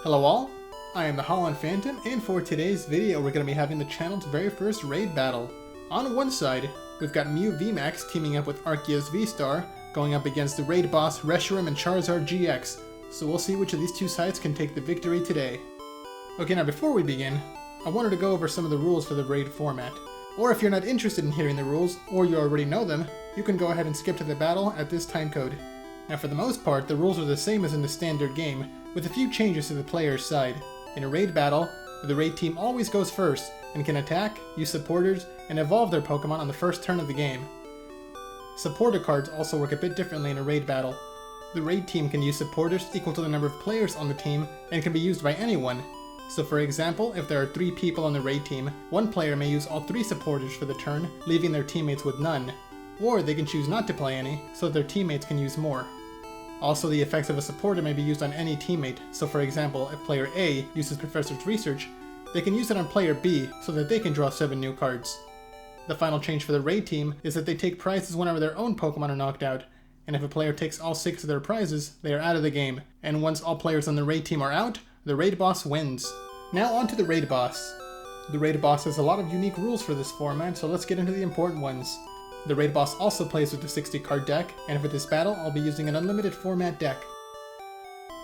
Hello all, I am the Holland Phantom, and for today's video we're going to be having the channel's very first raid battle. On one side, we've got Mew VMax teaming up with Arceus VStar, going up against the raid boss Reshiram Charizard GX, so we'll see which of these two sides can take the victory today. Okay, now before we begin, I wanted to go over some of the rules for the raid format. Or if you're not interested in hearing the rules, or you already know them, you can go ahead and skip to the battle at this timecode. Now for the most part, the rules are the same as in the standard game, with a few changes to the player's side. In a raid battle, the raid team always goes first, and can attack, use supporters, and evolve their Pokemon on the first turn of the game. Supporter cards also work a bit differently in a raid battle. The raid team can use supporters equal to the number of players on the team, and can be used by anyone. So for example, if there are 3 people on the raid team, one player may use all 3 supporters for the turn, leaving their teammates with none. Or they can choose not to play any, so that their teammates can use more. Also, the effects of a supporter may be used on any teammate, so for example, if player A uses Professor's Research, they can use it on player B so that they can draw 7 new cards. The final change for the raid team is that they take prizes whenever their own Pokemon are knocked out, and if a player takes all 6 of their prizes, they are out of the game, and once all players on the raid team are out, the raid boss wins. Now on to the raid boss. The raid boss has a lot of unique rules for this format, so let's get into the important ones. The raid boss also plays with the 60 card deck, and for this battle I'll be using an unlimited format deck.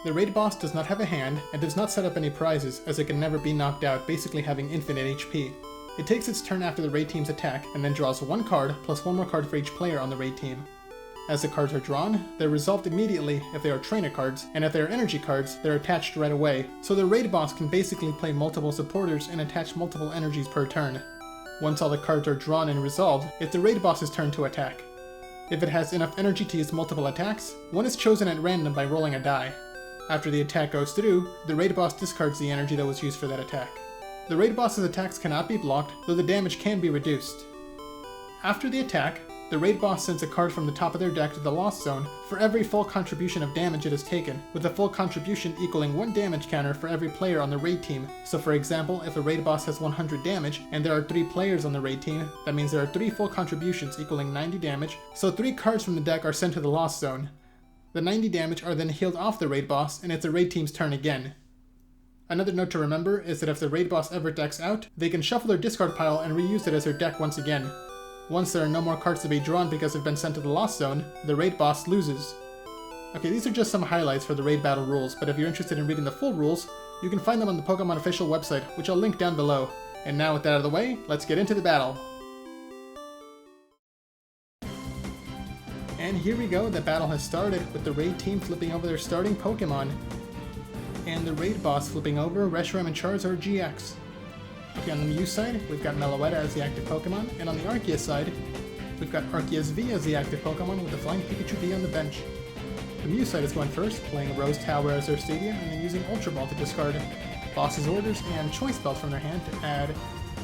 The raid boss does not have a hand, and does not set up any prizes, as it can never be knocked out, basically having infinite HP. It takes its turn after the raid team's attack, and then draws 1 card, plus 1 more card for each player on the raid team. As the cards are drawn, they're resolved immediately if they are trainer cards, and if they are energy cards, they're attached right away, so the raid boss can basically play multiple supporters and attach multiple energies per turn. Once all the cards are drawn and resolved, it's the raid boss's turn to attack. If it has enough energy to use multiple attacks, one is chosen at random by rolling a die. After the attack goes through, the raid boss discards the energy that was used for that attack. The raid boss's attacks cannot be blocked, though the damage can be reduced. After the attack, the raid boss sends a card from the top of their deck to the lost zone for every full contribution of damage it has taken, with a full contribution equaling 1 damage counter for every player on the raid team. So for example, if a raid boss has 100 damage, and there are 3 players on the raid team, that means there are 3 full contributions equaling 90 damage, so 3 cards from the deck are sent to the lost zone. The 90 damage are then healed off the raid boss, and it's the raid team's turn again. Another note to remember is that if the raid boss ever decks out, they can shuffle their discard pile and reuse it as their deck once again. Once there are no more cards to be drawn because they've been sent to the lost zone, the raid boss loses. Okay, these are just some highlights for the raid battle rules, but if you're interested in reading the full rules, you can find them on the Pokemon official website, which I'll link down below. And now with that out of the way, let's get into the battle. And here we go, the battle has started, with the raid team flipping over their starting Pokemon, and the raid boss flipping over Reshiram Charizard GX. Okay, on the Mew side, we've got Meloetta as the active Pokemon, and on the Arceus side, we've got Arceus V as the active Pokemon with the Flying Pikachu V on the bench. The Mew side is going first, playing Rose Tower as their stadium, and then using Ultra Ball to discard Boss's Orders and Choice Belt from their hand to add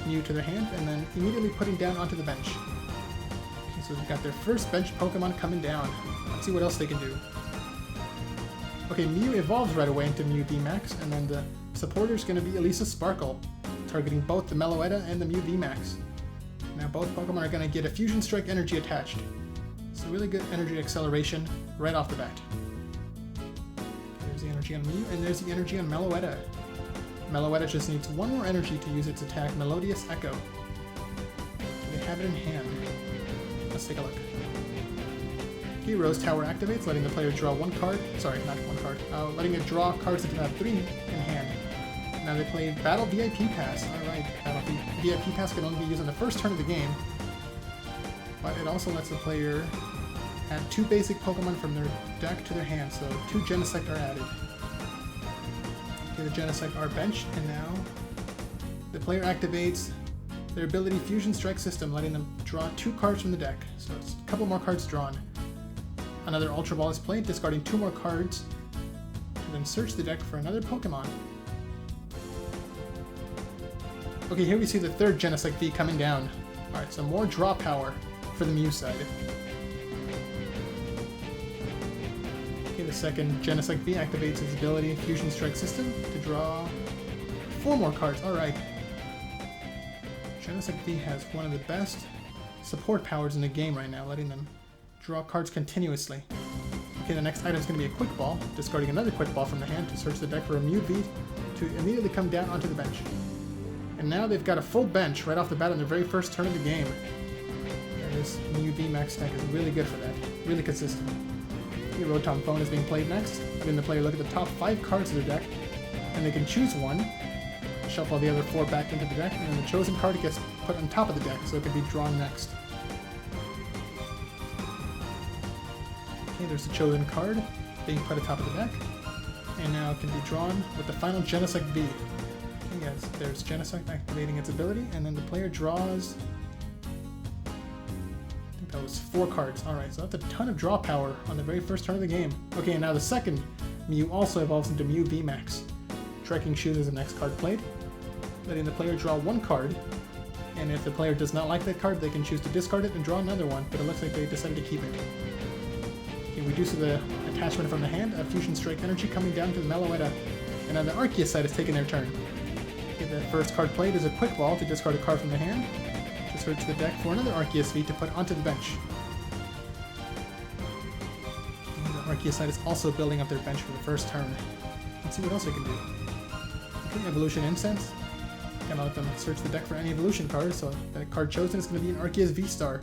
Mew to their hand, and then immediately putting down onto the bench. Okay, so we've got their first bench Pokemon coming down. Let's see what else they can do. Okay, Mew evolves right away into Mew VMax, and then the supporter's going to be Elisa Sparkle, targeting both the Meloetta and the Mew VMax. Now both Pokemon are going to get a Fusion Strike energy attached. So really good energy acceleration right off the bat. There's the energy on Mew, and there's the energy on Meloetta. Meloetta just needs 1 more energy to use its attack, Melodious Echo. They have it in hand. Let's take a look. Okay, Rose Tower activates, letting the player draw 1 card. Sorry, not 1 card. Letting it draw cards that have 3 in hand. Now they play Battle VIP Pass. Alright, Battle VIP Pass can only be used on the first turn of the game, but it also lets the player add 2 basic Pokemon from their deck to their hand, so 2 Genesect are added. Okay, the Genesect are benched, and now the player activates their ability Fusion Strike System, letting them draw 2 cards from the deck, so it's a couple more cards drawn. Another Ultra Ball is played, discarding 2 more cards, to then search the deck for another Pokemon. Okay, here we see the 3rd Genesect V coming down. Alright, so more draw power for the Mew side. Okay, the 2nd Genesect V activates its ability Fusion Strike System to draw 4 more cards. Alright. Genesect V has one of the best support powers in the game right now, letting them draw cards continuously. Okay, Okay, the next item is going to be a Quick Ball, discarding another Quick Ball from the hand to search the deck for a Mew V to immediately come down onto the bench. And now they've got a full bench right off the bat on their very first turn of the game. And this Mew VMax deck is really good for that, really consistent. The Rotom Phone is being played next, letting the player look at the top 5 cards of their deck, and they can choose one, shuffle the other 4 back into the deck, and then the chosen card gets put on top of the deck, so it can be drawn next. Okay, there's the chosen card being put atop of the deck, and now it can be drawn with the final Genesect V. Okay, yes, there's Genesect activating its ability, and then the player draws... I think that was 4 cards. Alright, so that's a ton of draw power on the very first turn of the game. Okay, and now the second Mew also evolves into Mew VMax. Trekking Shoes is the next card played, letting the player draw 1 card, and if the player does not like that card, they can choose to discard it and draw another one, but it looks like they decided to keep it. Okay, we do see the attachment from the hand, a Fusion Strike energy coming down to the Meloetta, and on the Arceus side is taking their turn. Okay, the first card played is a Quick Ball to discard a card from the hand, to search the deck for another Arceus V to put onto the bench. And the Arceus side is also building up their bench for the first turn. Let's see what else they can do. Okay, Evolution Incense. Gonna let them search the deck for any evolution cards, so the card chosen is going to be an Arceus VStar.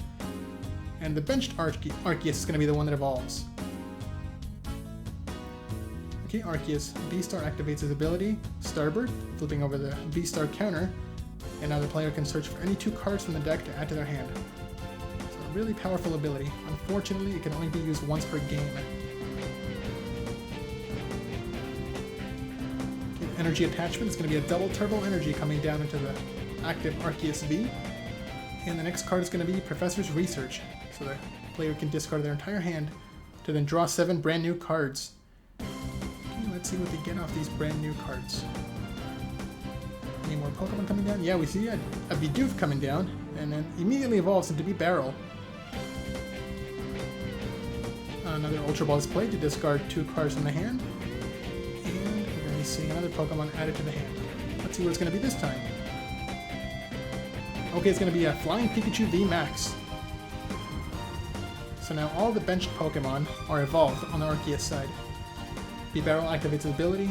And the benched Arceus is going to be the one that evolves. Okay, Arceus VStar activates his ability, Starbird, flipping over the VStar counter, and now the player can search for any 2 cards from the deck to add to their hand. So a really powerful ability. Unfortunately, it can only be used once per game. Energy attachment is going to be a double turbo energy coming down into the active Arceus V. And the next card is going to be Professor's Research. So the player can discard their entire hand to then draw 7 brand new cards. Okay, let's see what they get off these brand new cards. Any more Pokemon coming down? Yeah, we see a Bidoof coming down, and then immediately evolves into Barrel. Another Ultra Ball is played to discard 2 cards from the hand. Seeing another Pokemon added to the hand. Let's see what it's going to be this time. Okay, it's going to be a Flying Pikachu VMax. So now all the benched Pokemon are evolved on the Arceus side. Barrel activates its ability,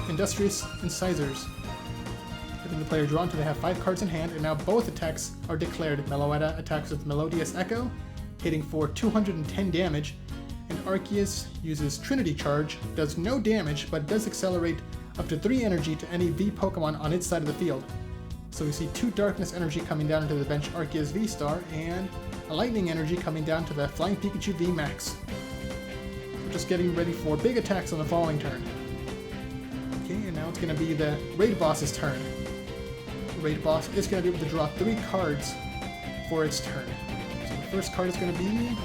Industrious Incisors, letting the player draw until they have 5 cards in hand, and now both attacks are declared. Meloetta attacks with Melodious Echo, hitting for 210 damage, and Arceus uses Trinity Charge, does no damage, but does accelerate up to 3 energy to any V Pokemon on its side of the field. So we see 2 Darkness energy coming down into the bench Arceus VStar, and a Lightning energy coming down to the Flying Pikachu VMax. We're just getting ready for big attacks on the following turn. Okay, and now it's going to be the Raid Boss's turn. The Raid Boss is going to be able to draw 3 cards for its turn. So the first card is going to be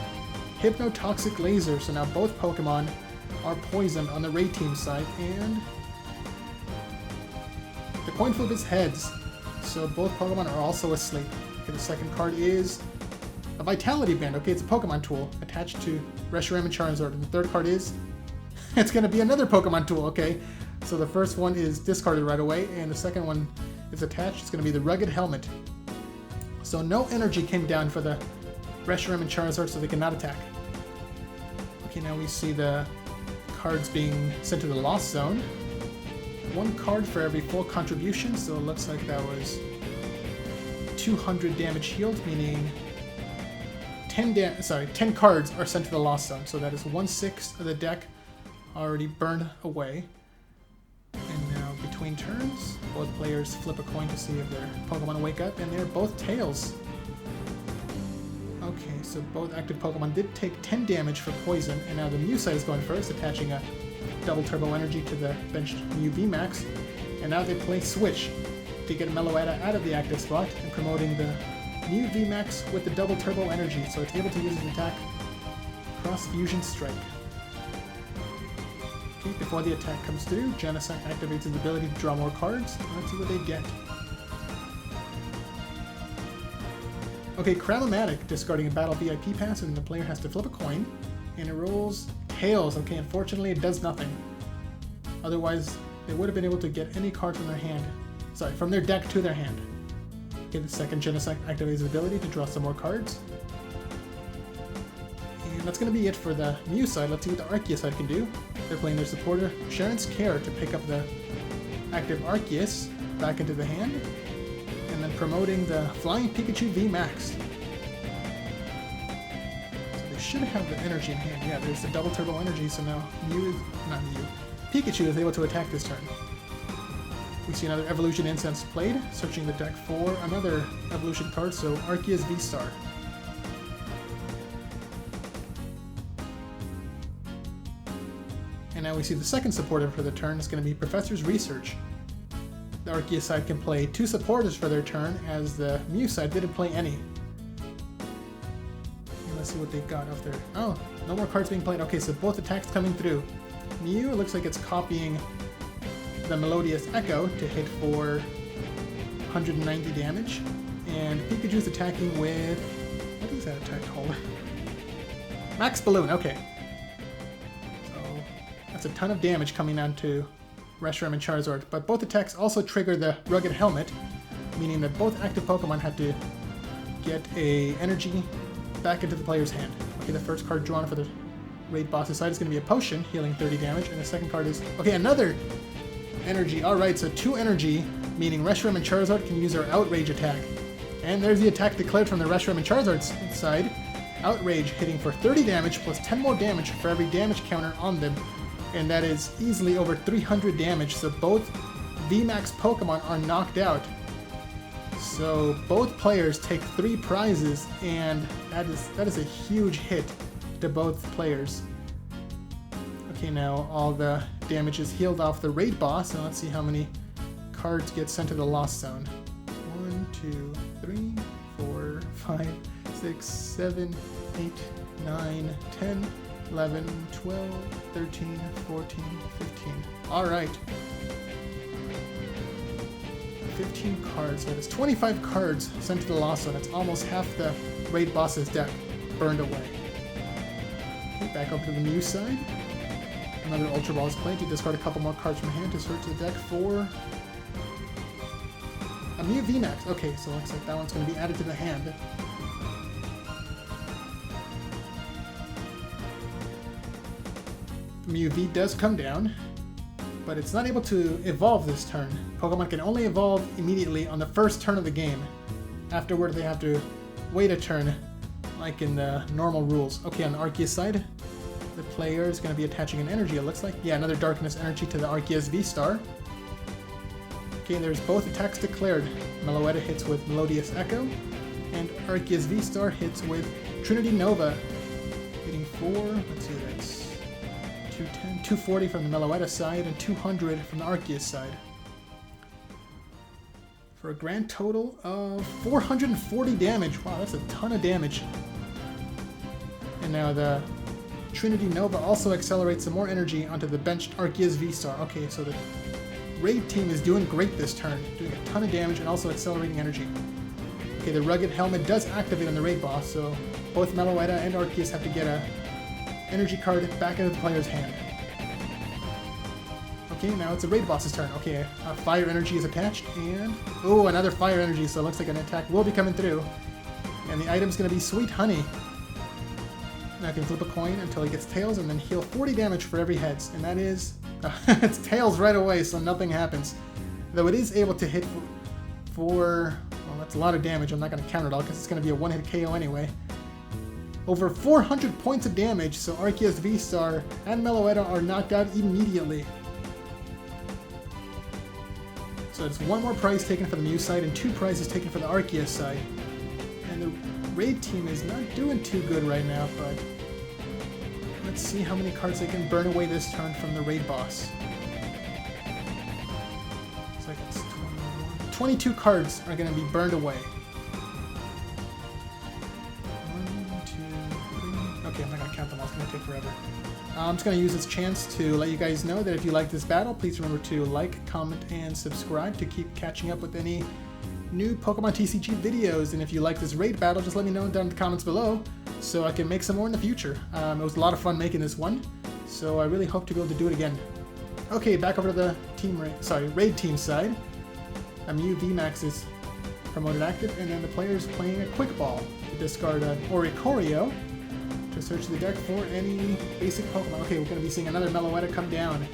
Hypnotoxic Laser, so now both Pokemon are poisoned on the Raid team side, and the coin flip is heads, so both Pokemon are also asleep. Okay, the second card is a Vitality Band. Okay, it's a Pokemon tool attached to Reshiram Charizard, and the third card is it's going to be another Pokemon tool. Okay, so the first one is discarded right away, and the second one is attached. It's going to be the Rugged Helmet. So no energy came down for the Reshiram and Charizard, so they cannot attack. Okay, now we see the cards being sent to the Lost Zone. 1 card for every full contribution, so it looks like that was 200 damage healed, meaning 10 cards are sent to the Lost Zone, so that is 1/6 of the deck already burned away. And now between turns, both players flip a coin to see if their Pokemon wake up, and they're both tails. Okay, so both active Pokemon did take 10 damage for poison, and now the Mew side is going first, attaching a double turbo energy to the benched Mew VMax, and now they play Switch to get Meloetta out of the active spot and promoting the Mew VMax with the double turbo energy, so it's able to use its attack Cross Fusion Strike. Okay, before the attack comes through, Genesect activates its ability to draw more cards. Let's see what they get. Okay, Cramomatic, discarding a battle VIP pass, and the player has to flip a coin, and it rolls tails. Okay, unfortunately it does nothing. Otherwise, they would have been able to get any card from their hand. Sorry, from their deck to their hand. Okay, the second Genesect activates its ability to draw some more cards. and that's going to be it for the Mew side. Let's see what the Arceus side can do. They're playing their supporter, Sharon's Care, to pick up the active Arceus back into the hand, and then promoting the Flying Pikachu VMax. So they should have the energy in hand. Yeah, there's the double turbo energy, so now Pikachu is able to attack this turn. We see another Evolution Incense played, searching the deck for another Evolution card, so Arceus VStar. And now we see the second supporter for the turn is going to be Professor's Research. The Arceus side can play 2 supporters for their turn, as the Mew side didn't play any. And let's see what they've got off there. Oh, no more cards being played. Okay, so both attacks coming through. Mew, it looks like it's copying the Melodious Echo to hit for 190 damage. And Pikachu's attacking with... what is that attack called? Max Balloon, okay. That's a ton of damage coming onto Reshiram and Charizard, but both attacks also trigger the Rugged Helmet, meaning that both active Pokemon have to get a energy back into the player's hand. Okay, the first card drawn for the Raid Boss's side is going to be a Potion, healing 30 damage, and the second card is... okay, another energy. Alright, so 2 energy, meaning Reshiram and Charizard can use their Outrage attack. And there's the attack declared from the Reshiram and Charizard's side. Outrage hitting for 30 damage plus 10 more damage for every damage counter on them. And that is easily over 300 damage, so both VMAX Pokemon are knocked out. So both players take 3 prizes, and that is a huge hit to both players. Okay, now all the damage is healed off the Raid Boss, and let's see how many cards get sent to the Lost Zone. 1, 2, 3, 4, 5, 6, 7, 8, 9, 10, 11, 12, 13, 14, 15. Alright. 15 cards. That is 25 cards sent to the Lost Zone. That's almost half the Raid Boss's deck burned away. Okay, back over to the Mew side. Another Ultra Ball is played to discard a couple more cards from hand to search the deck for a Mew VMax. Okay, so it looks like that one's going to be added to the hand. Mew V does come down, but it's not able to evolve this turn. Pokemon can only evolve immediately on the first turn of the game. Afterward, they have to wait a turn, like in the normal rules. Okay, on the Arceus side, the player is going to be attaching an energy, it looks like. Yeah, another Darkness energy to the Arceus VStar. Okay, there's both attacks declared. Meloetta hits with Melodious Echo, and Arceus VStar hits with Trinity Nova, hitting for, let's see, that's 210, 240 from the Meloetta side, and 200 from the Arceus side. For a grand total of 440 damage. Wow, that's a ton of damage. And now the Trinity Nova also accelerates some more energy onto the benched Arceus VStar. Okay, so the Raid team is doing great this turn, doing a ton of damage and also accelerating energy. Okay, the Rugged Helmet does activate on the Raid Boss, so both Meloetta and Arceus have to get a energy card back into the player's hand. Okay, now it's a Raid Boss's turn. Okay, Fire Energy is attached, and... oh, another Fire Energy, so it looks like an attack will be coming through. And the item's going to be Sweet Honey. Now I can flip a coin until he gets Tails, and then heal 40 damage for every Heads. And that is... it's Tails right away, so nothing happens. Though it is able to hit for... well, that's a lot of damage. I'm not going to count it all, because it's going to be a one-hit KO anyway. Over 400 points of damage, so Arceus VStar and Meloetta are knocked out immediately. So it's 1 more prize taken for the Mew side and 2 prizes taken for the Arceus side. And the Raid team is not doing too good right now, but let's see how many cards they can burn away this turn from the Raid Boss. Looks like it's 21. 22 cards are going to be burned away. 1, 2, 3. Okay, I'm not going to count them all. It's going to take forever. I'm just going to use this chance to let you guys know that if you like this battle, please remember to like, comment, and subscribe to keep catching up with any new Pokemon TCG videos. And if you like this raid battle, just let me know down in the comments below so I can make some more in the future. It was a lot of fun making this one, so I really hope to be able to do it again. Okay, back over to the raid team side. Mew VMax is promoted active, and then the player is playing a Quick Ball to discard an Oricorio to to search the deck for any basic Pokemon. Okay, we're going to be seeing another Meloetta come down.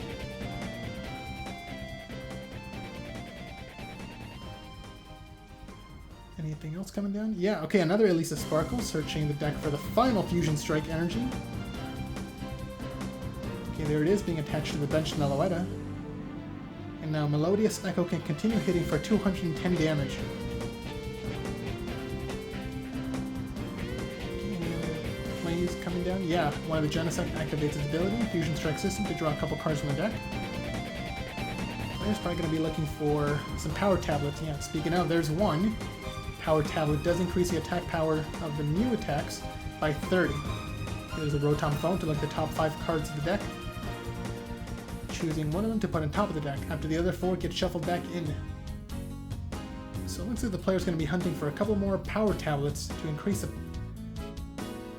Anything else coming down? Yeah, okay, another Elisa Sparkle, searching the deck for the final Fusion Strike energy. Okay, there it is, being attached to the benched Meloetta. And now Melodious Echo can continue hitting for 210 damage. Okay, any other plays coming down? Yeah, one of the Genesect activates its ability, Fusion Strike System, to draw a couple cards from the deck. Player's probably going to be looking for some power tablets. Yeah, speaking of, there's one. Power tablet does increase the attack power of the Mew attacks by 30. There's a Rotom phone to look at the top 5 cards of the deck, choosing one of them to put on top of the deck after the other 4 get shuffled back in. So it looks like the player's going to be hunting for a couple more power tablets to increase the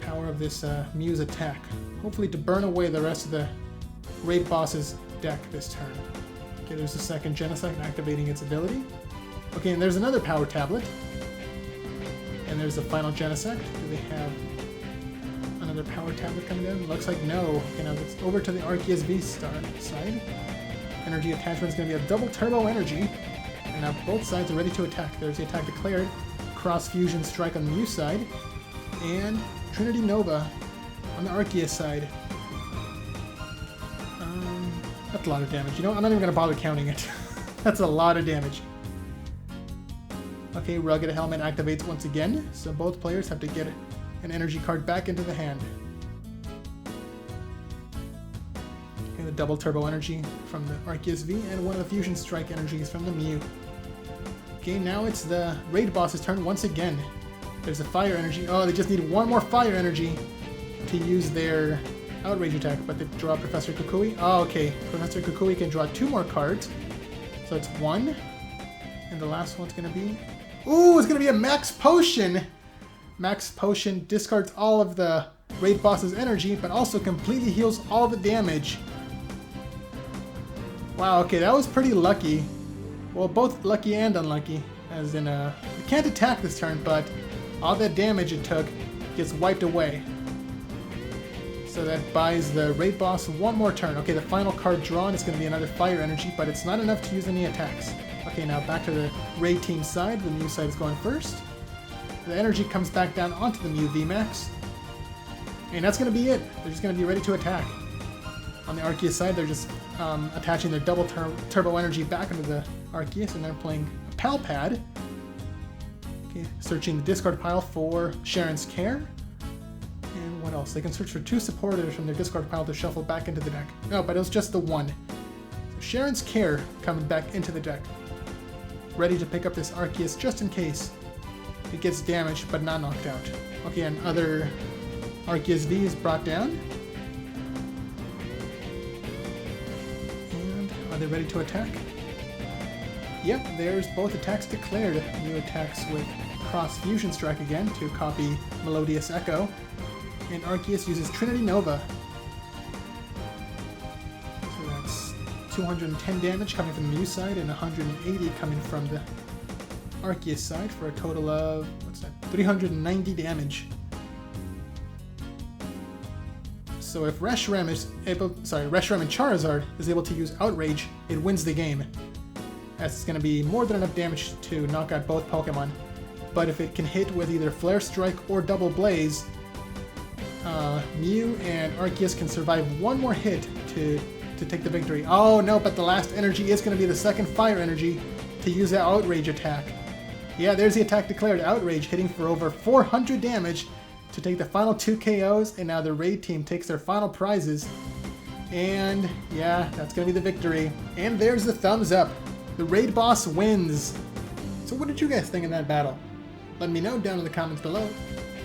power of this Mew's attack, hopefully to burn away the rest of the Raid Boss's deck this turn. Okay, there's the second Genesect activating its ability. Okay, and there's another power tablet. And there's the final Genesect. Do they have another power tablet coming down? Looks like no. Okay, now it's over to the Arceus VStar side. Energy attachment is going to be a double turbo energy. And now both sides are ready to attack. There's the attack declared. Cross Fusion Strike on the Mew side. And Trinity Nova on the Arceus side. That's a lot of damage. You know, I'm not even going to bother counting it. That's a lot of damage. Okay, Rugged Helmet activates once again, so both players have to get an energy card back into the hand. Okay, the double turbo energy from the Arceus V, and one of the Fusion Strike energies from the Mew. Okay, now it's the Raid Boss's turn once again. There's a fire energy. Oh, they just need one more fire energy to use their Outrage attack, but they draw Professor Kukui. Oh, okay. Professor Kukui can draw 2 more cards. So it's 1. And the last one's going to be... Ooh, it's going to be a Max Potion! Max Potion discards all of the Raid Boss's energy, but also completely heals all the damage. Wow, okay, that was pretty lucky. Well, both lucky and unlucky. As in, it can't attack this turn, but all that damage it took gets wiped away. So that buys the Raid Boss one more turn. Okay, the final card drawn is going to be another Fire Energy, but it's not enough to use any attacks. Okay, now back to the Raid Team side. The Mew side is going first. The energy comes back down onto the Mew VMax. And that's going to be it. They're just going to be ready to attack. On the Arceus side, they're just attaching their double turbo energy back into the Arceus, and they're playing a Pal Pad. Okay, searching the discard pile for Sharon's Care. And what else? They can search for 2 supporters from their discard pile to shuffle back into the deck. No, but it was just the 1. So Sharon's Care coming back into the deck. Ready to pick up this Arceus just in case it gets damaged but not knocked out. Okay, and other Arceus V is brought down. And are they ready to attack? Yep, there's both attacks declared. New attacks with Cross Fusion Strike again to copy Melodious Echo. And Arceus uses Trinity Nova. So that's 210 damage coming from the Mew side and 180 coming from the Arceus side for a total of, what's that, 390 damage. So if Reshiram and Charizard is able to use Outrage, it wins the game. That's going to be more than enough damage to knock out both Pokemon. But if it can hit with either Flare Strike or Double Blaze, Mew and Arceus can survive one more hit to take the victory. Oh no, but the last energy is going to be the second Fire Energy to use that Outrage attack. Yeah, there's the attack declared, Outrage, hitting for over 400 damage to take the final 2 KOs, and now the Raid Team takes their final prizes. And yeah, that's going to be the victory. And there's the thumbs up. The Raid Boss wins. So what did you guys think of that battle? Let me know down in the comments below.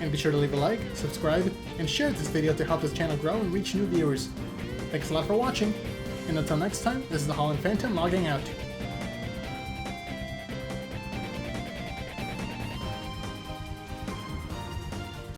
And be sure to leave a like, subscribe, and share this video to help this channel grow and reach new viewers. Thanks a lot for watching, and until next time, this is the Holland Phantom logging out.